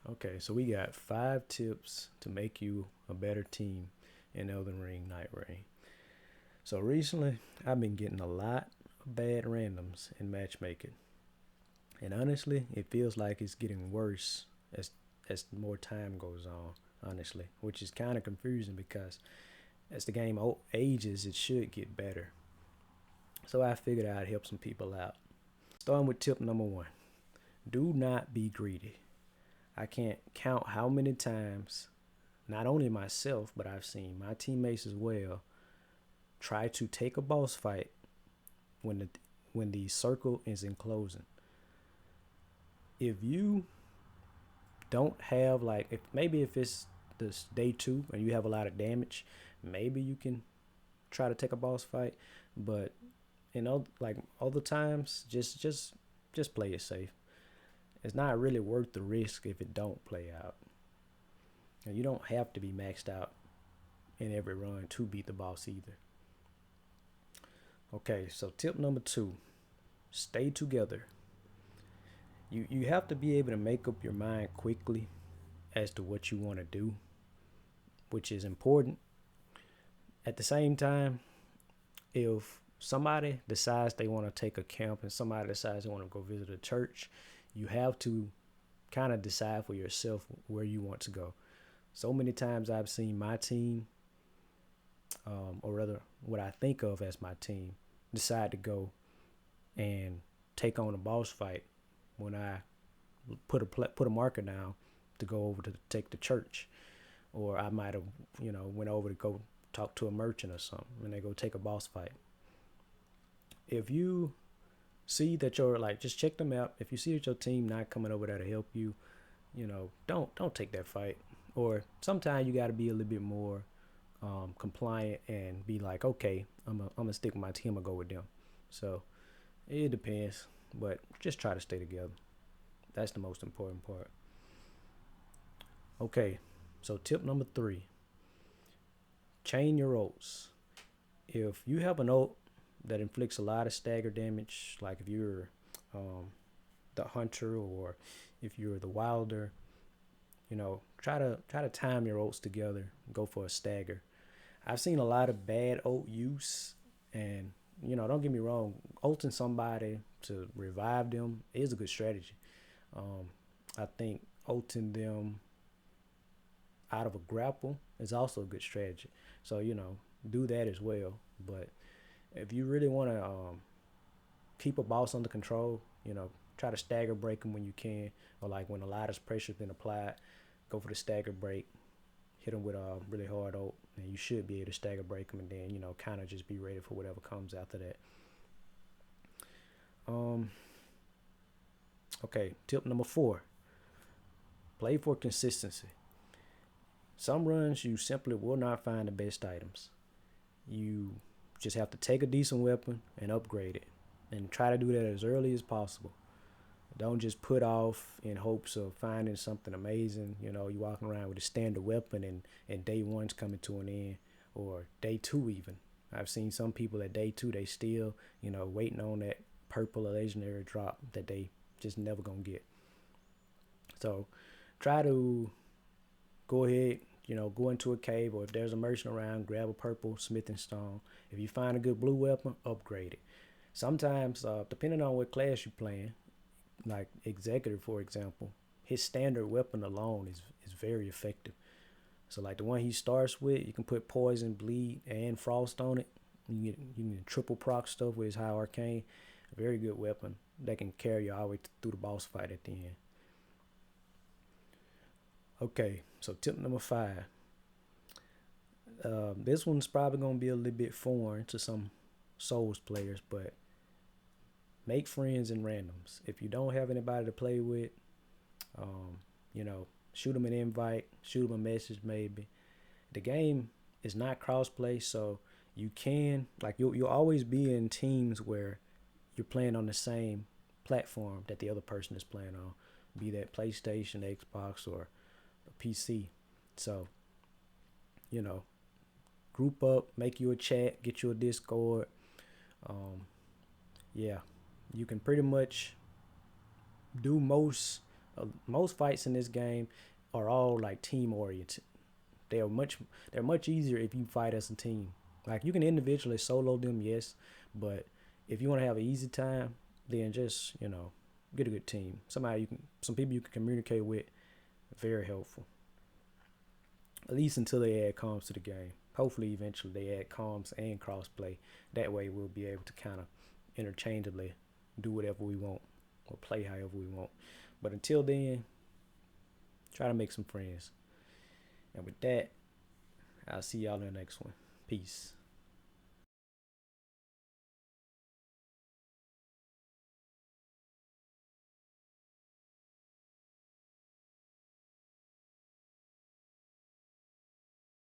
Okay, so we got 5 tips to make you a better team in Elden Ring NightReign. So recently, I've been getting a lot of bad randoms in matchmaking, and honestly, it feels like it's getting worse as more time goes on. Honestly, which is kind of confusing because as the game ages, it should get better. So I figured I'd help some people out. Starting with tip number one: do not be greedy. I can't count how many times, not only myself, but I've seen my teammates as well, try to take a boss fight when the circle is in closing. If you don't have like if maybe if it's this day two and you have a lot of damage, maybe you can try to take a boss fight. But like other times, just play it safe. It's not really worth the risk if it don't play out. And you don't have to be maxed out in every run to beat the boss either. Okay, so tip number two: stay together. You have to be able to make up your mind quickly as to what you want to do, which is important. At the same time, if somebody decides they want to take a camp and somebody decides they want to go visit a church, you have to kind of decide for yourself where you want to go. So many times I've seen my team, or rather, what I think of as my team, decide to go and take on a boss fight when I put a marker down to go over to take the church, or I might have went over to go talk to a merchant or something, and they go take a boss fight. If you see that you're like, just check them out. If you see that your team not coming over there to help you, don't take that fight. Or sometimes you got to be a little bit more compliant and be like, okay, I'm gonna stick with my team. I'm gonna go with them. So it depends, but just try to stay together. That's the most important part. Okay, so tip number three: chain your ults. If you have an ult that inflicts a lot of stagger damage, like if you're um, the hunter or if you're the wilder, try to time your ults together. Go for a stagger. I've seen a lot of bad ult use, and don't get me wrong, ulting somebody to revive them is a good strategy. Um, I think ulting them out of a grapple is also a good strategy. So do that as well. But if you really want to keep a boss under control, try to stagger break them when you can, or like when a lot of pressure's been applied, go for the stagger break, hit them with a really hard ult, and you should be able to stagger break them, and then kind of just be ready for whatever comes after that. Um, okay, tip number four: play for consistency. Some runs you simply will not find the best items. You just have to take a decent weapon and upgrade it, and try to do that as early as possible. Don't just put off in hopes of finding something amazing. You walking around with a standard weapon and day one's coming to an end, or day two even. I've seen some people at day two, they still, waiting on that purple or legendary drop that they just never gonna get. So try to go ahead, go into a cave, or if there's a merchant around, grab a purple smithing stone. If you find a good blue weapon, upgrade it. Sometimes, depending on what class you're playing, like executive for example, his standard weapon alone is very effective. So like the one he starts with, you can put poison, bleed, and frost on it. You can triple proc stuff with his high arcane. A very good weapon that can carry you all the way through the boss fight at the end. Okay, so tip number five. This one's probably gonna be a little bit foreign to some Souls players, but make friends in randoms. If you don't have anybody to play with, um, shoot them an invite, shoot them a message maybe. The game is not crossplay, so you can like you'll always be in teams where you're playing on the same platform that the other person is playing on, be that PlayStation, Xbox, or a PC. So you know, group up, make you a chat, get you a Discord. Um, yeah, you can pretty much do most Most fights in this game are all like team oriented. They are much they're much easier if you fight as a team. Like you can individually solo them, yes, but if you want to have an easy time, then just get a good team. Some people you can communicate with. Very helpful. At least until they add comms to the game. Hopefully, eventually they add comms and crossplay. That way, we'll be able to kind of interchangeably do whatever we want or play however we want. But until then, try to make some friends. And with that, I'll see y'all in the next one. Peace.